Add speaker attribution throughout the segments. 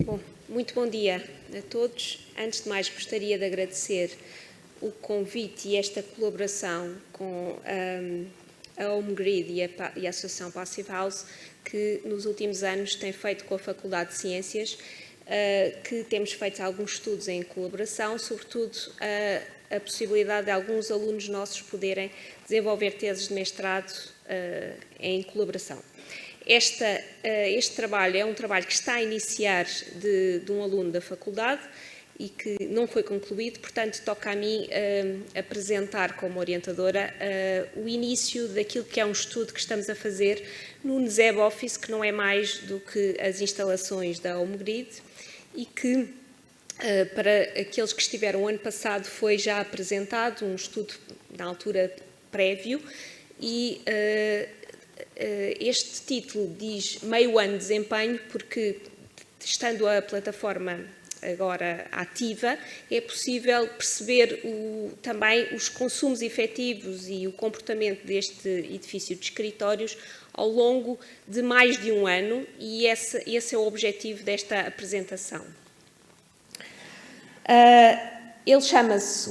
Speaker 1: Bom, muito bom dia a todos. Antes de mais, gostaria de agradecer o convite e esta colaboração com a HomeGrid e a Associação Passive House, que nos últimos anos tem feito com a Faculdade de Ciências, que temos feito alguns estudos em colaboração, sobretudo a possibilidade de alguns alunos nossos poderem desenvolver teses de mestrado em colaboração. Este trabalho é um trabalho que está a iniciar de um aluno da faculdade e que não foi concluído, portanto, toca a mim apresentar como orientadora o início daquilo que é um estudo que estamos a fazer no NSEB Office, que não é mais do que as instalações da HomeGrid e que, para aqueles que estiveram o ano passado, foi já apresentado um estudo, na altura, prévio e este título diz meio ano de desempenho porque, estando a plataforma agora ativa, é possível perceber também os consumos efetivos e o comportamento deste edifício de escritórios ao longo de mais de um ano e esse é o objetivo desta apresentação. Ele chama-se,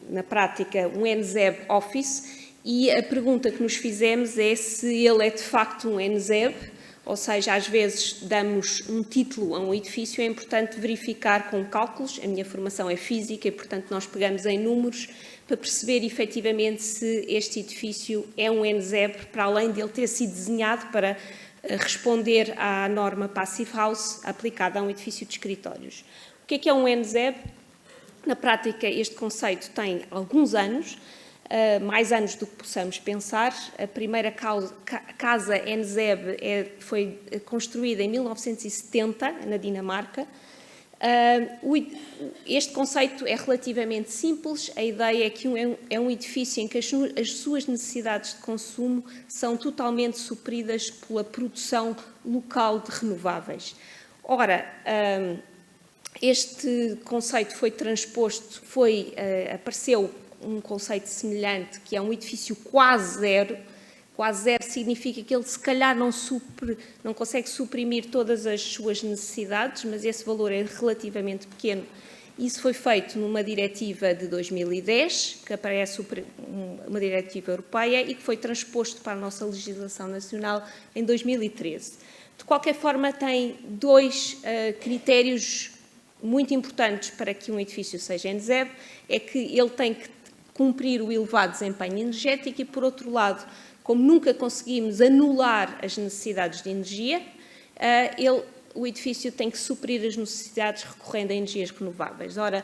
Speaker 1: na prática, um NSEB Office. E a pergunta que nos fizemos é se ele é de facto um NSEB, ou seja, às vezes damos um título a um edifício, é importante verificar com cálculos. A minha formação é física e, portanto, nós pegamos em números para perceber efetivamente se este edifício é um NSEB, para além de ele ter sido desenhado para responder à norma Passive House aplicada a um edifício de escritórios. O que é um NSEB? Na prática, este conceito tem alguns anos, mais anos do que possamos pensar. A primeira casa NSEB foi construída em 1970, na Dinamarca. Este conceito é relativamente simples. A ideia é que é um edifício em que as suas necessidades de consumo são totalmente supridas pela produção local de renováveis. Ora, este conceito foi transposto, apareceu um conceito semelhante, que é um edifício quase zero. Quase zero significa que ele, se calhar, não consegue suprimir todas as suas necessidades, mas esse valor é relativamente pequeno. Isso foi feito numa diretiva de 2010, que aparece uma diretiva europeia e que foi transposto para a nossa legislação nacional em 2013. De qualquer forma, tem dois critérios muito importantes para que um edifício seja NSEB, é que ele tem que cumprir o elevado desempenho energético e, por outro lado, como nunca conseguimos anular as necessidades de energia, o edifício tem que suprir as necessidades recorrendo a energias renováveis. Ora,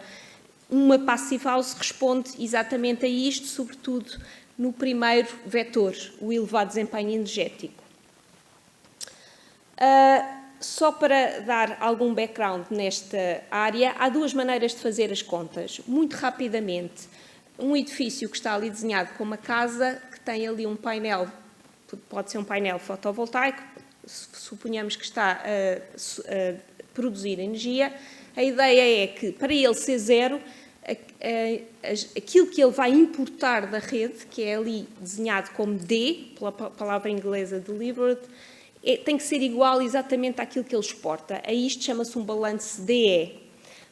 Speaker 1: uma Passive House responde exatamente a isto, sobretudo no primeiro vetor, o elevado desempenho energético. Só para dar algum background nesta área, há duas maneiras de fazer as contas. Muito rapidamente, um edifício que está ali desenhado como uma casa, que tem ali um painel, pode ser um painel fotovoltaico, suponhamos que está a produzir energia. A ideia é que, para ele ser zero, aquilo que ele vai importar da rede, que é ali desenhado como D, pela palavra inglesa delivered, tem que ser igual exatamente àquilo que ele exporta. A isto chama-se um balanço DE.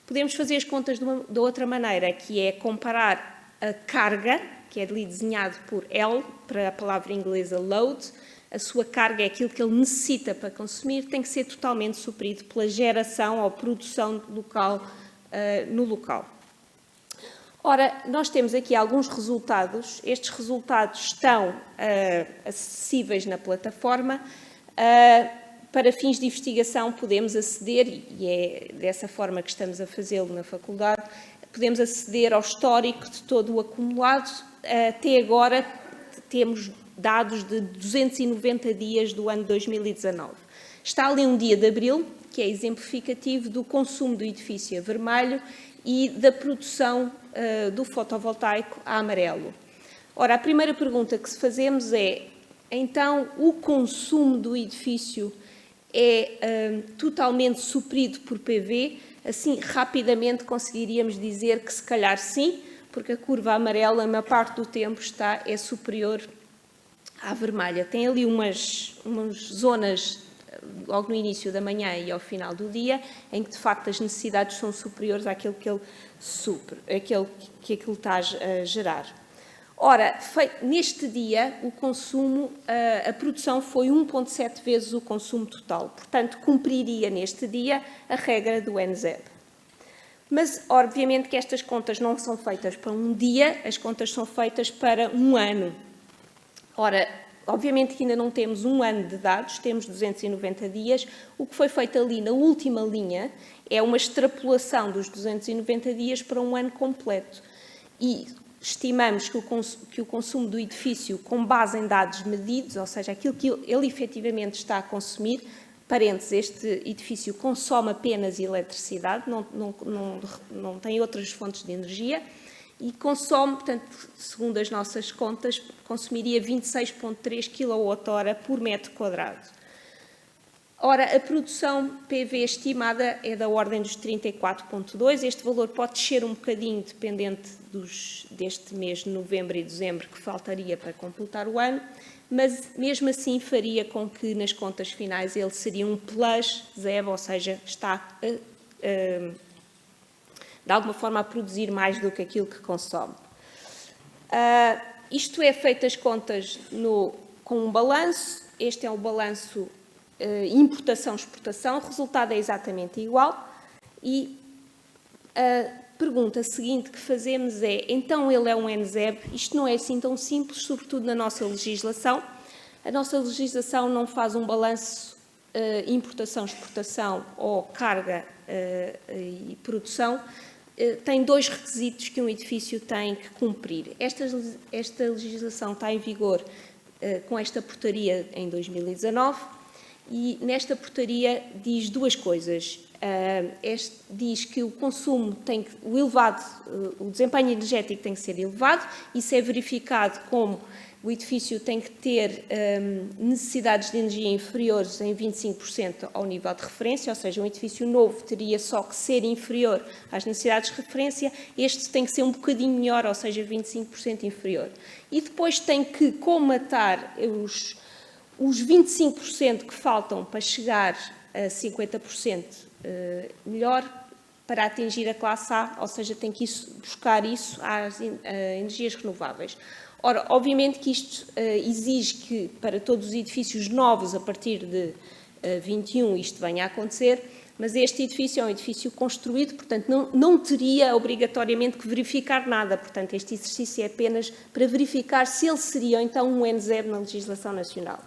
Speaker 1: Podemos fazer as contas de outra maneira, que é comparar a carga, que é ali desenhado por L, para a palavra inglesa load. A sua carga é aquilo que ele necessita para consumir, tem que ser totalmente suprido pela geração ou produção local no local. Ora, nós temos aqui alguns resultados. Estes resultados estão acessíveis na plataforma. Para fins de investigação podemos aceder, e é dessa forma que estamos a fazê-lo na faculdade, podemos aceder ao histórico de todo o acumulado. Até agora temos dados de 290 dias do ano 2019. Está ali um dia de abril, que é exemplificativo do consumo do edifício a vermelho e da produção do fotovoltaico a amarelo. Ora, a primeira pergunta que se fazemos é: então, o consumo do edifício é totalmente suprido por PV? Assim, rapidamente conseguiríamos dizer que se calhar sim, porque a curva amarela, a maior parte do tempo, é superior à vermelha. Tem ali umas zonas logo no início da manhã e ao final do dia, em que de facto as necessidades são superiores àquilo que aquilo está a gerar. Ora, neste dia, o consumo, a produção foi 1,7 vezes o consumo total. Portanto, cumpriria neste dia a regra do NZEB. Mas, obviamente, que estas contas não são feitas para um dia, as contas são feitas para um ano. Ora, obviamente que ainda não temos um ano de dados, temos 290 dias. O que foi feito ali na última linha é uma extrapolação dos 290 dias para um ano completo. E estimamos que o consumo do edifício, com base em dados medidos, ou seja, aquilo que ele efetivamente está a consumir, parênteses, este edifício consome apenas eletricidade, não tem outras fontes de energia, e consome, portanto, segundo as nossas contas, consumiria 26,3 kWh por metro quadrado. Ora, a produção PV estimada é da ordem dos 34,2. Este valor pode descer um bocadinho, dependente deste mês de novembro e dezembro, que faltaria para completar o ano, mas mesmo assim faria com que nas contas finais ele seria um plus ZEB, ou seja, está de alguma forma a produzir mais do que aquilo que consome. Isto é feito as contas com um balanço. Este é o balanço importação-exportação, o resultado é exatamente igual e a pergunta seguinte que fazemos é, então ele é um NZEB? Isto não é assim tão simples, sobretudo na nossa legislação. A nossa legislação não faz um balanço importação-exportação ou carga e produção. Tem dois requisitos que um edifício tem que cumprir. Esta legislação está em vigor com esta portaria em 2019. E nesta portaria diz duas coisas. Diz que o consumo o desempenho energético tem que ser elevado. Isso é verificado como o edifício tem que ter necessidades de energia inferiores em 25% ao nível de referência, ou seja, um edifício novo teria só que ser inferior às necessidades de referência. Este tem que ser um bocadinho melhor, ou seja, 25% inferior. E depois tem que comatar os 25% que faltam para chegar a 50% melhor para atingir a classe A, ou seja, tem que buscar isso às energias renováveis. Ora, obviamente que isto exige que para todos os edifícios novos, a partir de 21, isto venha a acontecer, mas este edifício é um edifício construído, portanto, não teria obrigatoriamente que verificar nada. Portanto, este exercício é apenas para verificar se ele seria, então, um NZEB na legislação nacional.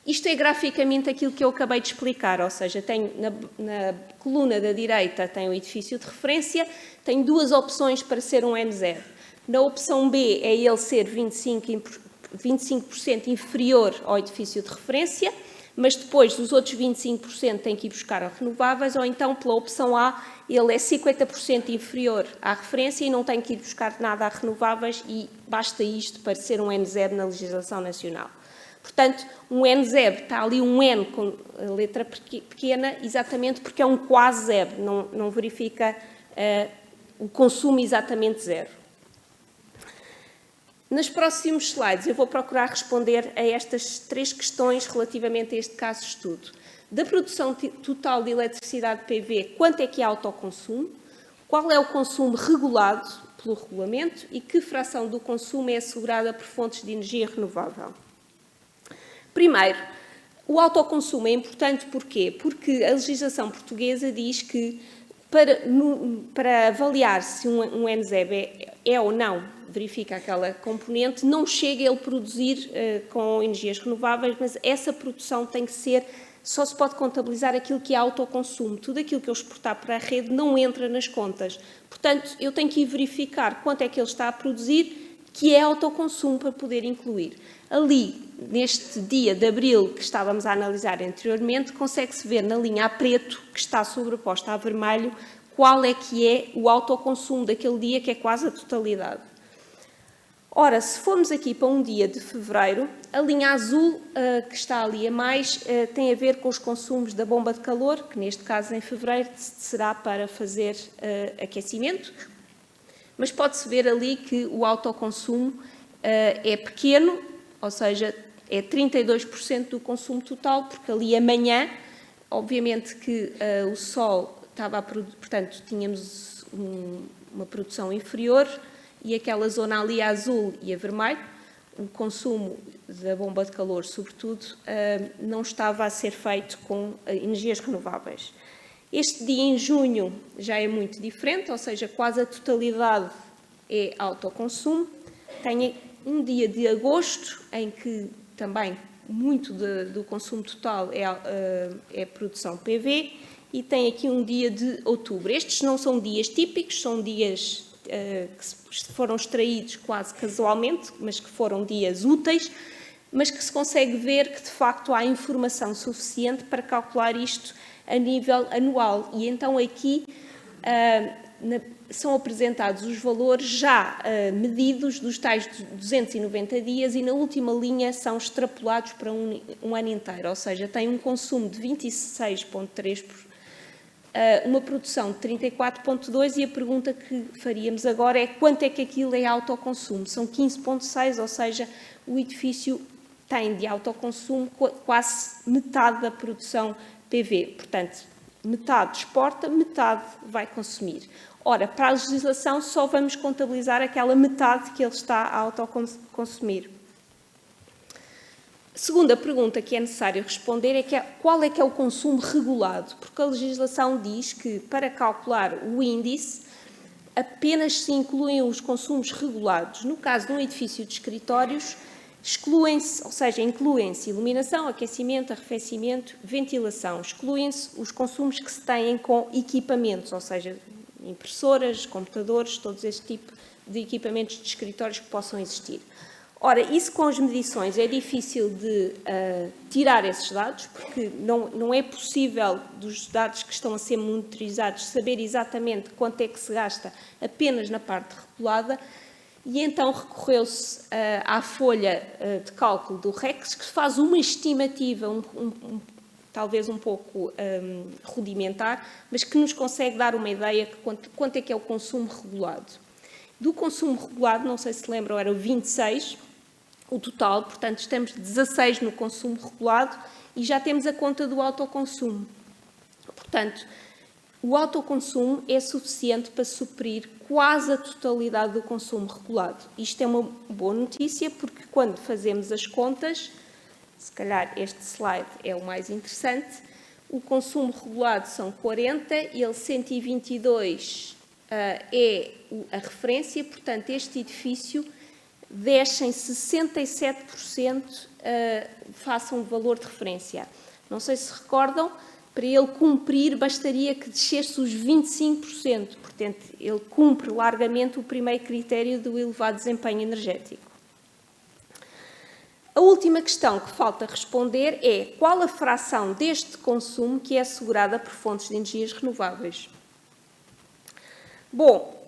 Speaker 1: Isto é graficamente aquilo que eu acabei de explicar, ou seja, tem na coluna da direita tem o edifício de referência, tem duas opções para ser um NZEB. Na opção B é ele ser 25% inferior ao edifício de referência, mas depois dos outros 25% tem que ir buscar a renováveis, ou então pela opção A ele é 50% inferior à referência e não tem que ir buscar nada a renováveis e basta isto para ser um NZEB na legislação nacional. Portanto, um NZEB, está ali um N com a letra pequena, exatamente porque é um quase ZEB, não verifica o consumo exatamente zero. Nos próximos slides eu vou procurar responder a estas três questões relativamente a este caso de estudo. Da produção total de eletricidade PV, quanto é que é autoconsumo? Qual é o consumo regulado pelo regulamento e que fração do consumo é assegurada por fontes de energia renovável? Primeiro, o autoconsumo é importante porquê? Porque a legislação portuguesa diz que para avaliar se um NZEB é ou não, verifica aquela componente, não chega ele produzir com energias renováveis, mas essa produção tem que ser, só se pode contabilizar aquilo que é autoconsumo. Tudo aquilo que eu exportar para a rede não entra nas contas. Portanto, eu tenho que ir verificar quanto é que ele está a produzir, que é autoconsumo, para poder incluir. Ali, neste dia de abril que estávamos a analisar anteriormente, consegue-se ver na linha a preto, que está sobreposta a vermelho, qual é que é o autoconsumo daquele dia, que é quase a totalidade. Ora, se formos aqui para um dia de fevereiro, a linha azul que está ali a mais tem a ver com os consumos da bomba de calor, que neste caso em fevereiro será para fazer aquecimento, mas pode-se ver ali que o autoconsumo é pequeno, ou seja, é 32% do consumo total, porque ali amanhã, obviamente que o sol estava portanto, tínhamos uma produção inferior e aquela zona ali a azul e a vermelho, o consumo da bomba de calor, sobretudo, não estava a ser feito com energias renováveis. Este dia em junho já é muito diferente, ou seja, quase a totalidade é autoconsumo. Tem um dia de agosto, em que também muito do consumo total é produção PV, e tem aqui um dia de outubro. Estes não são dias típicos, são dias que foram extraídos quase casualmente, mas que foram dias úteis, mas que se consegue ver que, de facto, há informação suficiente para calcular isto a nível anual. E então aqui são apresentados os valores já medidos dos tais 290 dias e na última linha são extrapolados para um ano inteiro, ou seja, tem um consumo de 26,3%, uma produção de 34,2%, e a pergunta que faríamos agora é quanto é que aquilo é autoconsumo? São 15,6%, ou seja, o edifício tem de autoconsumo quase metade da produção PV, portanto, metade exporta, metade vai consumir. Ora, para a legislação só vamos contabilizar aquela metade que ele está a autoconsumir. A segunda pergunta que é necessário responder é qual é que é o consumo regulado, porque a legislação diz que para calcular o índice apenas se incluem os consumos regulados. No caso de um edifício de escritórios, excluem-se, ou seja, incluem-se iluminação, aquecimento, arrefecimento, ventilação. Excluem-se os consumos que se têm com equipamentos, ou seja, impressoras, computadores, todo este tipo de equipamentos de escritórios que possam existir. Ora, isso com as medições é difícil de tirar esses dados, porque não é possível, dos dados que estão a ser monitorizados, saber exatamente quanto é que se gasta apenas na parte regulada, e então recorreu-se à folha de cálculo do REX, que faz uma estimativa, talvez um pouco rudimentar, mas que nos consegue dar uma ideia de quanto é que é o consumo regulado. Do consumo regulado, não sei se lembram, era o 26, o total, portanto estamos 16 no consumo regulado e já temos a conta do autoconsumo. Portanto, o autoconsumo é suficiente para suprir quase a totalidade do consumo regulado. Isto é uma boa notícia, porque quando fazemos as contas, se calhar este slide é o mais interessante, o consumo regulado são 40, ele 122 é a referência, portanto este edifício desce em 67% face a um valor de referência. Não sei se recordam, para ele cumprir bastaria que descesse os 25%, portanto ele cumpre largamente o primeiro critério do elevado desempenho energético. A última questão que falta responder é qual a fração deste consumo que é assegurada por fontes de energias renováveis. Bom,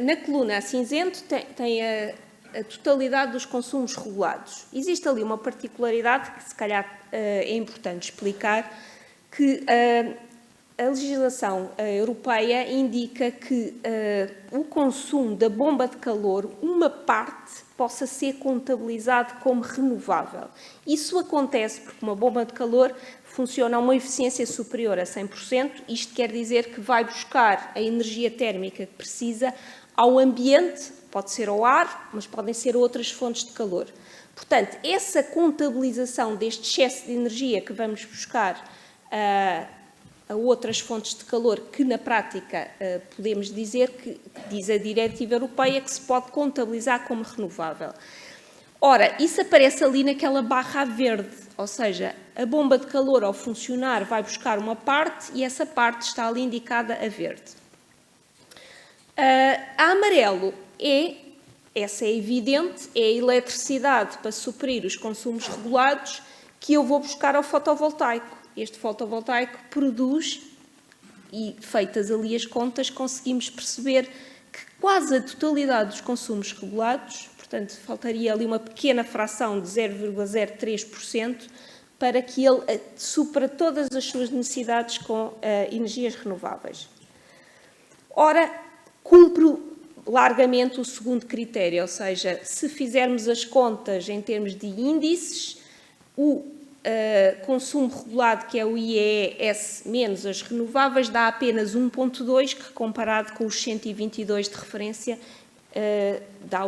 Speaker 1: na coluna a cinzento tem a totalidade dos consumos regulados. Existe ali uma particularidade que se calhar é importante explicar, que a legislação europeia indica que o consumo da bomba de calor, uma parte, possa ser contabilizado como renovável. Isso acontece porque uma bomba de calor funciona a uma eficiência superior a 100%. Isto quer dizer que vai buscar a energia térmica que precisa ao ambiente, pode ser ao ar, mas podem ser outras fontes de calor. Portanto, essa contabilização deste excesso de energia que vamos buscar a outras fontes de calor, que na prática podemos dizer que diz a diretiva europeia que se pode contabilizar como renovável. Ora, isso aparece ali naquela barra verde, ou seja, a bomba de calor ao funcionar vai buscar uma parte e essa parte está ali indicada a verde. A amarelo essa é evidente, é a eletricidade para suprir os consumos regulados que eu vou buscar ao fotovoltaico. Este fotovoltaico produz, e feitas ali as contas, conseguimos perceber que quase a totalidade dos consumos regulados, portanto, faltaria ali uma pequena fração de 0,03% para que ele supra todas as suas necessidades com energias renováveis. Ora, cumpre largamente o segundo critério, ou seja, se fizermos as contas em termos de índices, o consumo regulado, que é o IES menos as renováveis, dá apenas 1,2, que comparado com os 122 de referência, dá,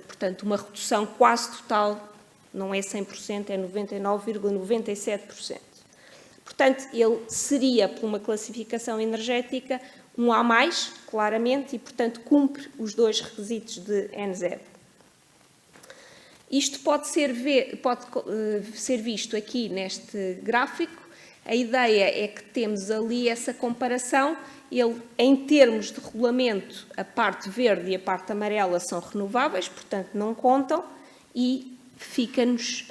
Speaker 1: portanto, uma redução quase total, não é 100%, é 99,97%. Portanto, ele seria, por uma classificação energética, um A+, claramente, e, portanto, cumpre os 2 requisitos de N0. Isto pode ser visto aqui neste gráfico. A ideia é que temos ali essa comparação. Ele, em termos de regulamento, a parte verde e a parte amarela são renováveis, portanto, não contam, e fica-nos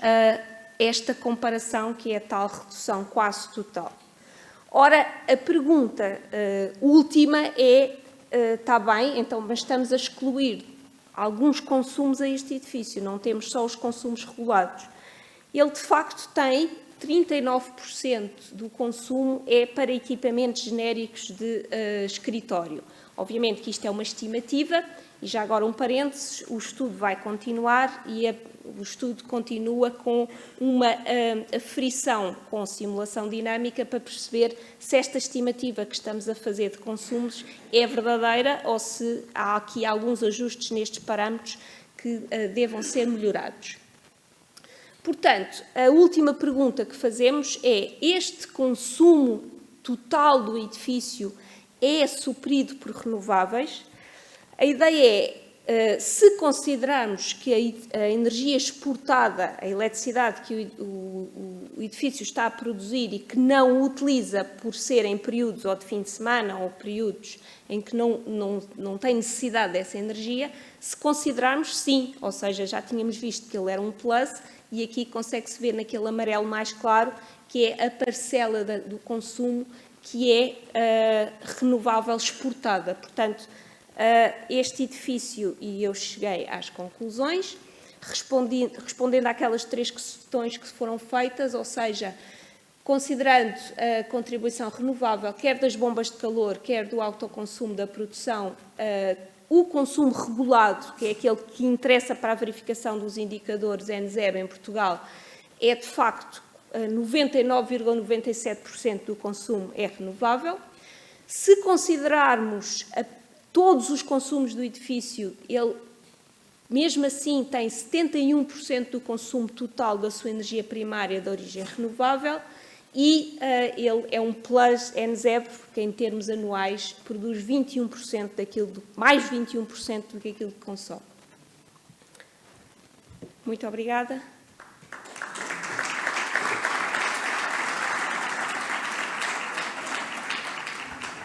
Speaker 1: esta comparação, que é a tal redução quase total. Ora, a pergunta última é, está bem, então, mas estamos a excluir alguns consumos a este edifício, não temos só os consumos regulados. Ele, de facto, tem 39% do consumo é para equipamentos genéricos de escritório. Obviamente que isto é uma estimativa, e já agora um parênteses, o estudo vai continuar e o estudo continua com uma aferição com simulação dinâmica para perceber se esta estimativa que estamos a fazer de consumos é verdadeira ou se há aqui alguns ajustes nestes parâmetros que devam ser melhorados. Portanto, a última pergunta que fazemos é: este consumo total do edifício é suprido por renováveis? A ideia é, se considerarmos que a energia exportada, a eletricidade que o edifício está a produzir e que não utiliza por ser em períodos ou de fim de semana ou períodos em que não tem necessidade dessa energia, se considerarmos sim, ou seja, já tínhamos visto que ele era um plus, e aqui consegue-se ver naquele amarelo mais claro, que é a parcela do consumo que é renovável exportada. Portanto, este edifício, e eu cheguei às conclusões, respondendo àquelas 3 questões que foram feitas, ou seja, considerando a contribuição renovável, quer das bombas de calor, quer do autoconsumo da produção, o consumo regulado, que é aquele que interessa para a verificação dos indicadores N0 em Portugal, é de facto 99,97% do consumo é renovável. Se considerarmos todos os consumos do edifício, ele mesmo assim tem 71% do consumo total da sua energia primária de origem renovável, e ele é um plus N0, porque em termos anuais produz 21% mais 21% do que aquilo que consome. Muito obrigada.